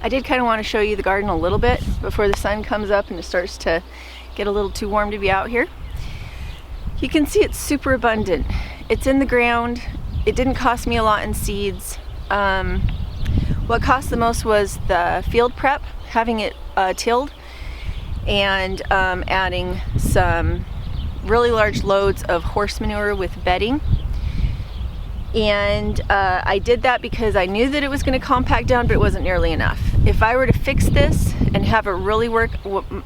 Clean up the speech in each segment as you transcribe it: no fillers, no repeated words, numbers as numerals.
I did kind of want to show you the garden a little bit before the sun comes up and it starts to get a little too warm to be out here. You can see it's super abundant. It's in the ground. It didn't cost me a lot in seeds. What cost the most was the field prep, having it tilled, and adding some really large loads of horse manure with bedding. And I did that because I knew that it was going to compact down, but it wasn't nearly enough. If I were to fix this and have it really work,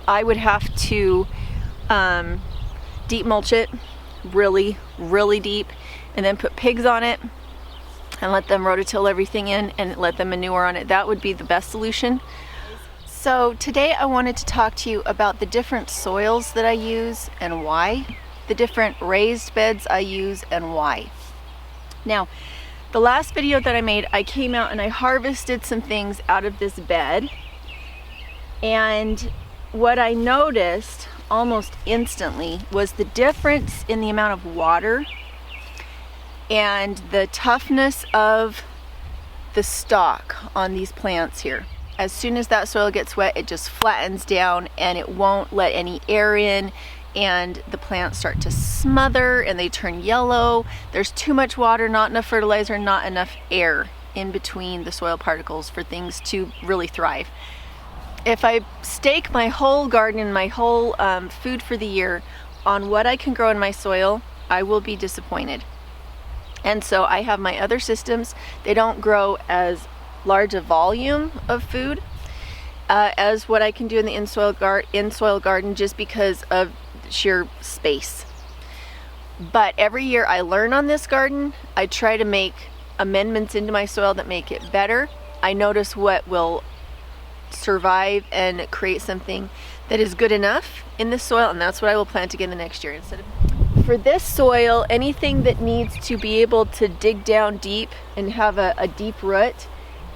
I would have to deep mulch it really, really deep, and then put pigs on it and let them rototill everything in and let them manure on it. That would be the best solution. So today I wanted to talk to you about the different soils that I use and why, the different raised beds I use and why. Now, the last video that I made, I came out and I harvested some things out of this bed, and what I noticed almost instantly was the difference in the amount of water and the toughness of the stalk on these plants here. As soon as that soil gets wet, it just flattens down and it won't let any air in, and the plants start to smother and they turn yellow. There's too much water, not enough fertilizer, not enough air in between the soil particles for things to really thrive. If I stake my whole garden and my whole food for the year on what I can grow in my soil, I will be disappointed. And so I have my other systems. They don't grow as large a volume of food as what I can do in the in-soil garden, just because of sheer space. But every year I learn on this garden. I try to make amendments into my soil that make it better. I notice what will survive and create something that is good enough in this soil, and that's what I will plant again the next year. For this soil, anything that needs to be able to dig down deep and have a deep root,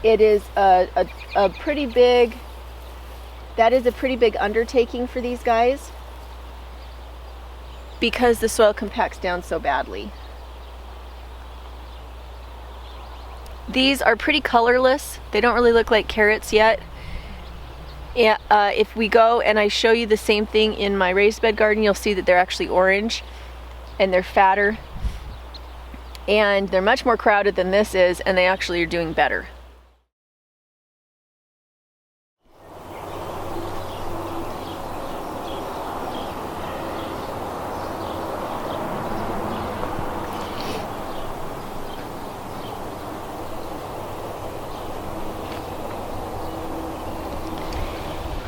it is a pretty big, that is a pretty big undertaking for these guys, because the soil compacts down so badly. These are pretty colorless. They don't really look like carrots yet. If we go and I show you the same thing in my raised bed garden, you'll see that they're actually orange and they're fatter and they're much more crowded than this is, and they actually are doing better.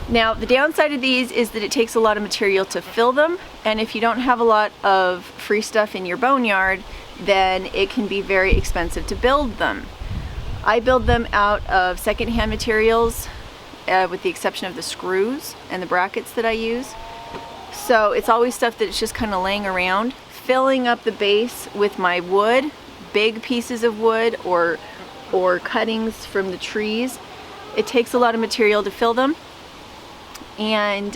Now, the downside of these is that it takes a lot of material to fill them, and if you don't have a lot of free stuff in your boneyard, then it can be very expensive to build them. I build them out of secondhand materials, with the exception of the screws and the brackets that I use. So it's always stuff that's just kind of laying around. Filling up the base with my wood, big pieces of wood or cuttings from the trees, it takes a lot of material to fill them. And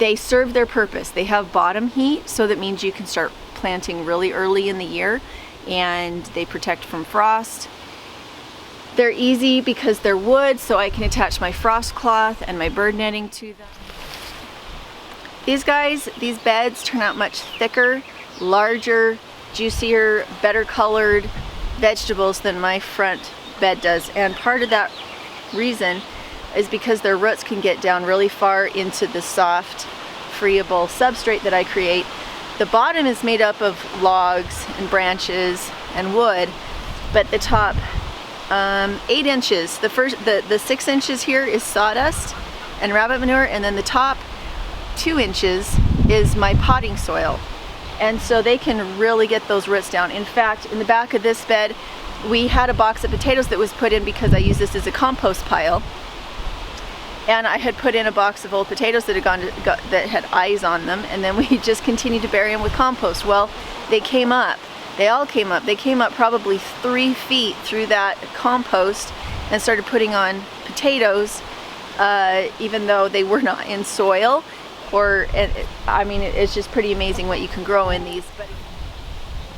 they serve their purpose. They have bottom heat, so that means you can start planting really early in the year, and they protect from frost. They're easy because they're wood, so I can attach my frost cloth and my bird netting to them. These guys, these beds turn out much thicker, larger, juicier, better colored vegetables than my front bed does, and part of that reason is because their roots can get down really far into the soft, friable substrate that I create. The bottom is made up of logs and branches and wood, but the top 8 inches, the 6 inches here is sawdust and rabbit manure, and then the top 2 inches is my potting soil. And so they can really get those roots down. In fact, in the back of this bed, we had a box of potatoes that was put in because I use this as a compost pile. And I had put in a box of old potatoes that had eyes on them, and then we just continued to bury them with compost. Well, they came up. They all came up. They came up probably 3 feet through that compost and started putting on potatoes, even though they were not in soil. I mean, it's just pretty amazing what you can grow in these. But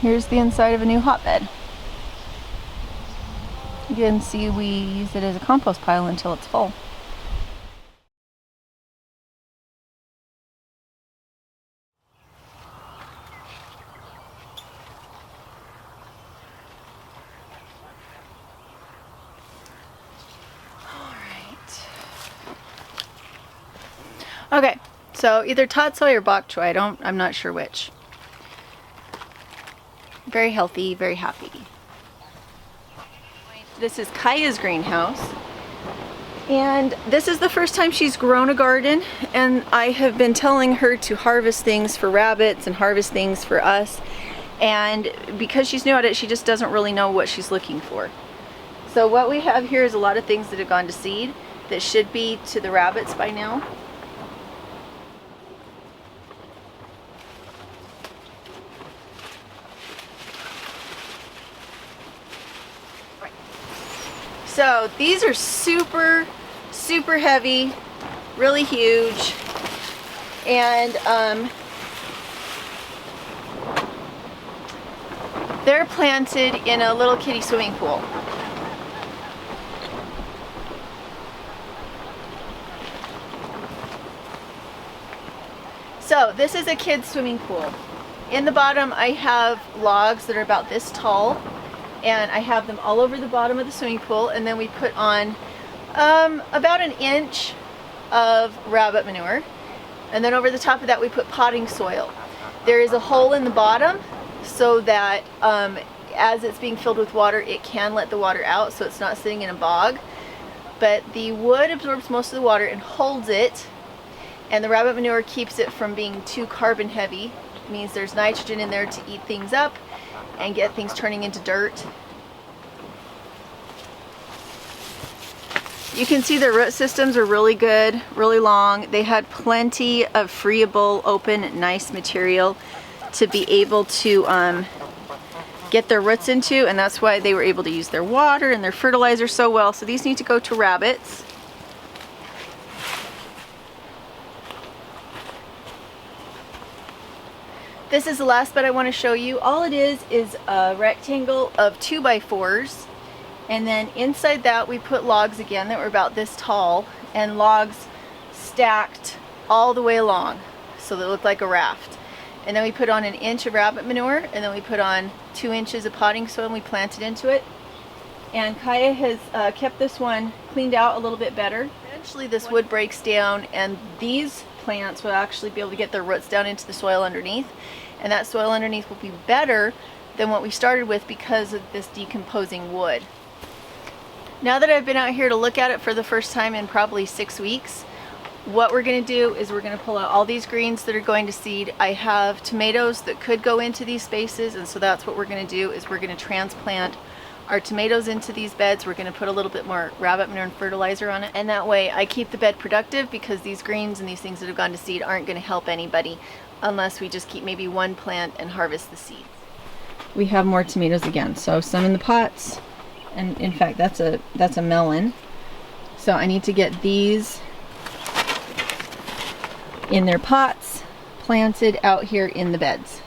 here's the inside of a new hotbed. You can see we use it as a compost pile until it's full. Okay, so either tatsoi or bok choy, I'm not sure which. Very healthy, very happy. This is Kaya's greenhouse, and this is the first time she's grown a garden, and I have been telling her to harvest things for rabbits and harvest things for us, and because she's new at it, she just doesn't really know what she's looking for. So what we have here is a lot of things that have gone to seed that should be to the rabbits by now. So these are super, super heavy, really huge, and they're planted in a little kiddie swimming pool. So this is a kid's swimming pool. In the bottom I have logs that are about this tall, and I have them all over the bottom of the swimming pool, and then we put on about an inch of rabbit manure, and then over the top of that we put potting soil. There is a hole in the bottom so that as it's being filled with water, it can let the water out, so it's not sitting in a bog. But the wood absorbs most of the water and holds it, and the rabbit manure keeps it from being too carbon heavy. It means there's nitrogen in there to eat things up and get things turning into dirt. You can see the root systems are really good, really long. They had plenty of friable, open, nice material to be able to get their roots into, and that's why they were able to use their water and their fertilizer so well. So these need to go to rabbits. This is the last bed I want to show you. All it is a rectangle of 2x4s, and then inside that we put logs again that were about this tall, and logs stacked all the way along so they look like a raft. And then we put on an inch of rabbit manure, and then we put on 2 inches of potting soil, and we planted into it. And Kaya has kept this one cleaned out a little bit better. Eventually this wood breaks down, and these plants will actually be able to get their roots down into the soil underneath, and that soil underneath will be better than what we started with because of this decomposing wood. Now that I've been out here to look at it for the first time in probably 6 weeks, what we're going to do is we're going to pull out all these greens that are going to seed. I have tomatoes that could go into these spaces, and so that's what we're going to do, is we're going to transplant our tomatoes into these beds. We're going to put a little bit more rabbit manure and fertilizer on it, and that way I keep the bed productive, because these greens and these things that have gone to seed aren't going to help anybody unless we just keep maybe one plant and harvest the seeds. We have more tomatoes again, so some in the pots, and in fact that's a melon. So I need to get these in their pots planted out here in the beds.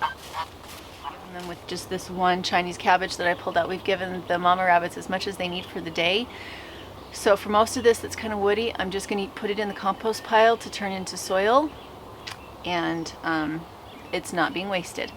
And then with just this one Chinese cabbage that I pulled out, we've given the mama rabbits as much as they need for the day. So for most of this that's kind of woody, I'm just going to put it in the compost pile to turn into soil, and it's not being wasted.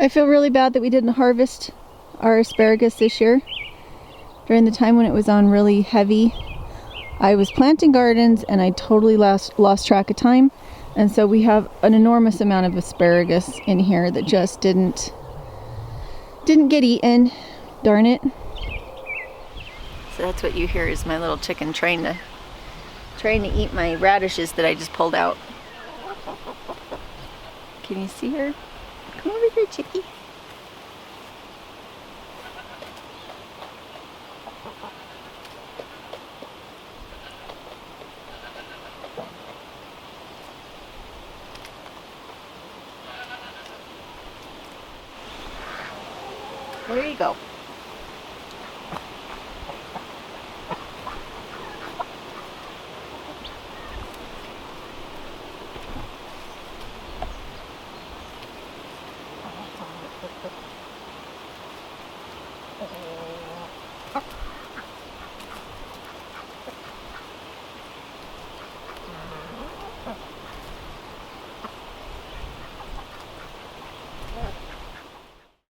I feel really bad that we didn't harvest our asparagus this year during the time when it was on really heavy I was planting gardens and I totally lost track of time. And so we have an enormous amount of asparagus in here that just didn't get eaten. Darn it. So that's what you hear is my little chicken trying to eat my radishes that I just pulled out. Can you see her? Come over here, chickie. There you go.